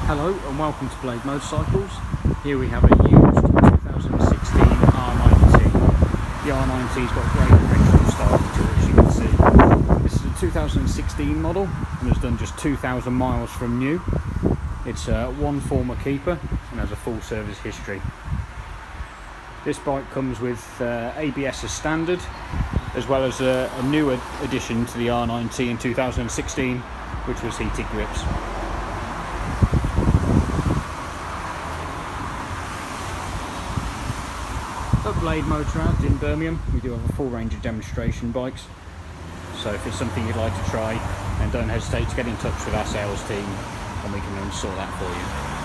Hello and welcome to Blade Motorcycles. Here we have a used 2016 R nineT. The R nineT's got great directional styling to it, as you can see. This is a 2016 model and has done just 2,000 miles from new. It's one former keeper and has a full service history. This bike comes with ABS as standard, as well as a new addition to the R nineT in 2016, which was heated grips. At Blade Motorrad in Birmingham, we do have a full range of demonstration bikes. So if it's something you'd like to try, then don't hesitate to get in touch with our sales team and we can sort that for you.